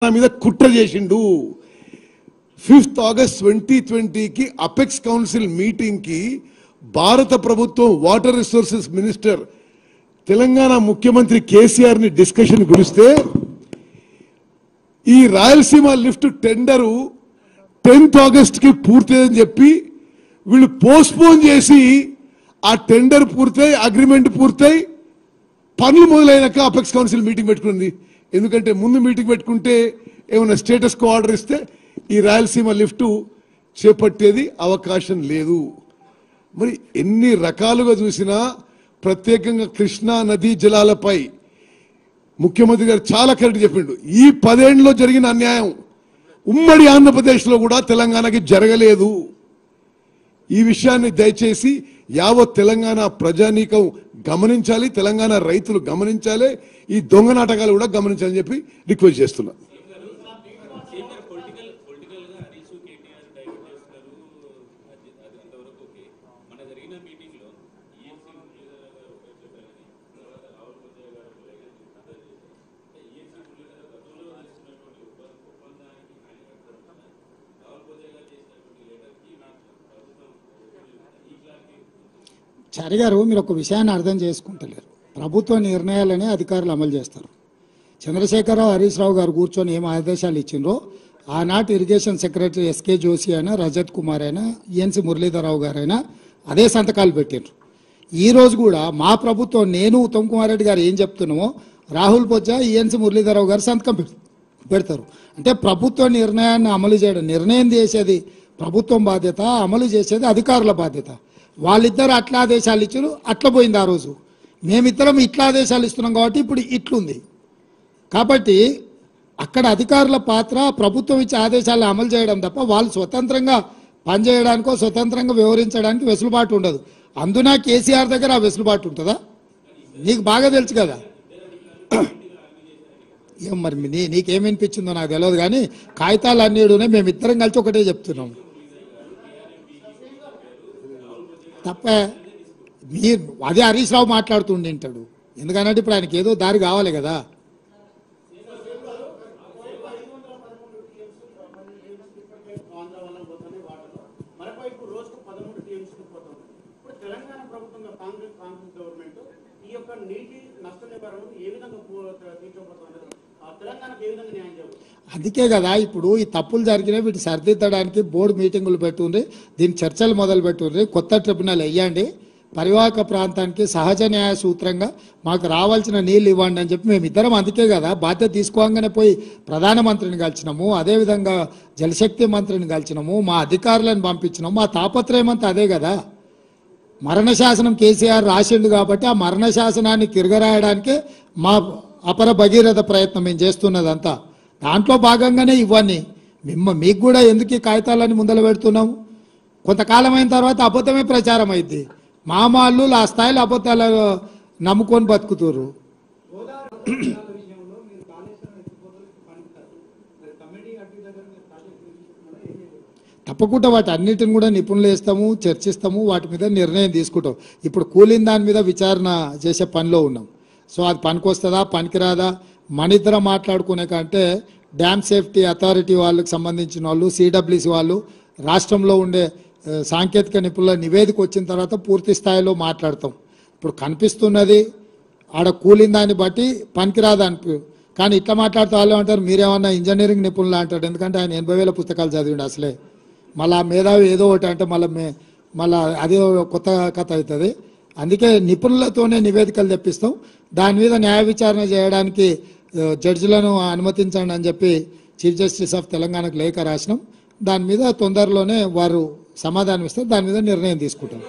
నా మీద కుట్ర చేసిండు. 5th ఆగస్ట్ 2020కి అపెక్స్ కౌన్సిల్ మీటింగ్ కి భారత ప్రభుత్వం వాటర్ రిసోర్సెస్ మినిస్టర్ తెలంగాణ ముఖ్యమంత్రి కేసీఆర్ ని డిస్కషన్ గురిస్తే ఈ Rayalaseema lift tender 10th August కి పూర్తయిందని చెప్పి వీళ్ళు పోస్ట్పోన్ చేసి ఆ టెండర్ పూర్తయి అగ్రిమెంట్ పూర్తయి పనులు మొదలైనాక అపెక్స్ కౌన్సిల్ మీటింగ్ పెట్టుకుంది. ఎందుకంటే ముందు మీటింగ్ పెట్టుకుంటే ఏమైనా స్టేటస్ కో ఆర్డర్ ఇస్తే ఈ రాయలసీమ లిఫ్ట్ చేపట్టేది అవకాశం లేదు. మరి ఎన్ని రకాలుగా చూసినా ప్రత్యేకంగా కృష్ణా నదీ జలాలపై ముఖ్యమంత్రి గారు చాలా కరెక్ట్ చెప్పిండు. ఈ 10 ఏళ్లలో జరిగిన అన్యాయం ఉమ్మడి ఆంధ్రప్రదేశ్లో కూడా తెలంగాణకి జరగలేదు. ఈ విషయాన్ని దయచేసి యావత్ తెలంగాణ ప్రజానీకం గమనించాలి, తెలంగాణ రైతులు గమనించాలి, ఈ దొంగ నాటకాలు కూడా గమనించాలని చెప్పి రిక్వెస్ట్ చేస్తున్నా. చారి గారు, మీరు ఒక విషయాన్ని అర్థం చేసుకుంటలేరు. ప్రభుత్వ నిర్ణయాలని అధికారులు అమలు చేస్తారు. చంద్రశేఖరరావు, హరీష్ రావు గారు కూర్చొని ఏం ఆదేశాలు ఇచ్చిండ్రో ఆనాటి ఇరిగేషన్ సెక్రటరీ ఎస్కే జోషి అయినా, రజత్ కుమార్ అయినా, ఈఎన్సీ మురళీధరరావు గారైనా అదే సంతకాలు పెట్టిండ్రు. ఈ రోజు కూడా మా ప్రభుత్వం, నేను ఉత్తమ్ కుమార్ రెడ్డి గారు ఏం చెప్తున్నామో రాహుల్ బొజ్జా, ఈఎన్సీ మురళీధరరావు గారు సంతకం పెడతారు. అంటే ప్రభుత్వ నిర్ణయాన్ని అమలు చేయడం, నిర్ణయం చేసేది ప్రభుత్వం బాధ్యత, అమలు చేసేది అధికారుల బాధ్యత. వాళ్ళిద్దరు అట్లా ఆదేశాలు ఇచ్చారు, అట్లా పోయింది. ఆ రోజు మేమిద్దరం ఇట్లా ఆదేశాలు ఇస్తున్నాం కాబట్టి ఇప్పుడు ఇట్లుంది. కాబట్టి అక్కడ అధికారుల పాత్ర ప్రభుత్వం ఇచ్చే ఆదేశాలను అమలు చేయడం తప్ప వాళ్ళు స్వతంత్రంగా పనిచేయడానికో స్వతంత్రంగా వ్యవహరించడానికి వెసులుబాటు ఉండదు. అందున కేసీఆర్ దగ్గర ఆ వెసులుబాటు ఉంటుందా? నీకు బాగా తెలుసు కదా. ఏం మరి నీకేమనిపించిందో నాకు తెలియదు, కానీ కాగితాలు అన్నీ మేమిద్దరం కలిసి ఒకటే చెప్తున్నాం తప్ప. మీరు అదే హరీష్ రావు మాట్లాడుతుంటాడు, ఎందుకంటే ఇప్పుడు ఆయనకి ఏదో దారి కావాలి కదా. అందుకే కదా ఇప్పుడు ఈ తప్పులు జరిగినాయి, వీటి సరిదిద్దడానికి బోర్డు మీటింగులు పెట్టుండ్రి, దీని చర్చలు మొదలు పెట్టుండ్రి, కొత్త ట్రిబ్యునల్ వేయండి, పరివాహక ప్రాంతానికి సహజ న్యాయ సూత్రంగా మాకు రావాల్సిన నీళ్ళు ఇవ్వండి అని చెప్పి మేమిద్దరం అందుకే కదా బాధ్యత తీసుకోగానే పోయి ప్రధానమంత్రిని కలిసినాము, అదేవిధంగా జలశక్తి మంత్రిని కలిసినాము, మా అధికారులను పంపించినాము. మా తాపత్రయం అంతా అదే కదా. మరణ శాసనం కేసీఆర్ రాసిండు కాబట్టి ఆ మరణ శాసనాన్ని తిరగరాయడానికే మా అపర భగీరథ ప్రయత్నం మేము చేస్తున్నదంతా. దాంట్లో భాగంగానే ఇవన్నీ మీకు కూడా ఎందుకు ఈ కాగితాలని ముందర పెడుతున్నాము. కొంతకాలం అయిన తర్వాత అబద్ధమే ప్రచారం అయింది. మామాళ్ళు ఆ స్థాయిలో అబద్ధాలు నమ్ముకొని బతుకుతారు. తప్పకుండా వాటి అన్నిటిని కూడా నిపుణులు వేస్తాము, చర్చిస్తాము, వాటి మీద నిర్ణయం తీసుకుంటాం. ఇప్పుడు కూలిన దాని మీద విచారణ చేసే పనిలో ఉన్నాం. సో అది పనికొస్తుందా పనికిరాదా మన ఇద్దరం మాట్లాడుకునే కంటే డ్యామ్ సేఫ్టీ అథారిటీ వాళ్ళకి సంబంధించిన వాళ్ళు, సిడబ్ల్యూసి వాళ్ళు, రాష్ట్రంలో ఉండే సాంకేతిక నిపుణుల నివేదిక వచ్చిన తర్వాత పూర్తి స్థాయిలో మాట్లాడతాం. ఇప్పుడు కనిపిస్తున్నది ఆడ కూలిన దాన్ని బట్టి పనికిరాదా కానీ ఇట్లా మాట్లాడుతూ వాళ్ళు అంటారు మీరేమన్నా ఇంజనీరింగ్ నిపుణులు అంటాడు. ఎందుకంటే ఆయన 80,000 పుస్తకాలు చదివిండు అసలే. మళ్ళీ మేధావి ఏదో ఒకటి అంటే మళ్ళీ అదే కొత్త కథ అవుతుంది. అందుకే నిపుణులతోనే నివేదికలు తెప్పిస్తాం. దాని మీద న్యాయ విచారణ చేయడానికి జడ్జిలను అనుమతించండి అని చెప్పి చీఫ్ జస్టిస్ ఆఫ్ తెలంగాణకు లేఖ రాసినాం. దాని మీద తొందరలోనే వారు సమాధానం ఇస్తారు, దాని మీద నిర్ణయం తీసుకుంటాం.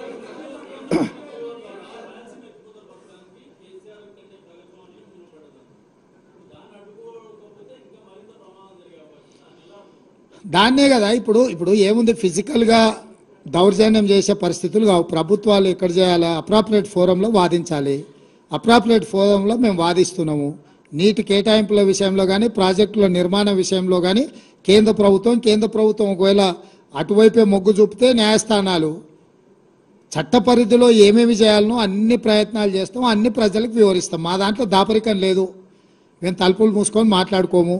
దాన్నే కదా ఇప్పుడు ఏముంది, ఫిజికల్గా దౌర్జన్యం చేసే పరిస్థితులు కావు. ప్రభుత్వాలు ఎక్కడ చేయాలి, అప్రాప్రియేట్ ఫోరంలో వాదించాలి. అప్రాప్రియేట్ ఫోరంలో మేము వాదిస్తున్నాము. నీటి కేటాయింపుల విషయంలో కానీ, ప్రాజెక్టుల నిర్మాణ విషయంలో కానీ కేంద్ర ప్రభుత్వం ఒకవేళ అటువైపే మొగ్గు చూపితే న్యాయస్థానాలు చట్ట పరిధిలో ఏమేమి చేయాలనో అన్ని ప్రయత్నాలు చేస్తాం, అన్ని ప్రజలకు వివరిస్తాం. మా దాంట్లో దాపరికం లేదు. మేము తలుపులు మూసుకొని మాట్లాడుకోము.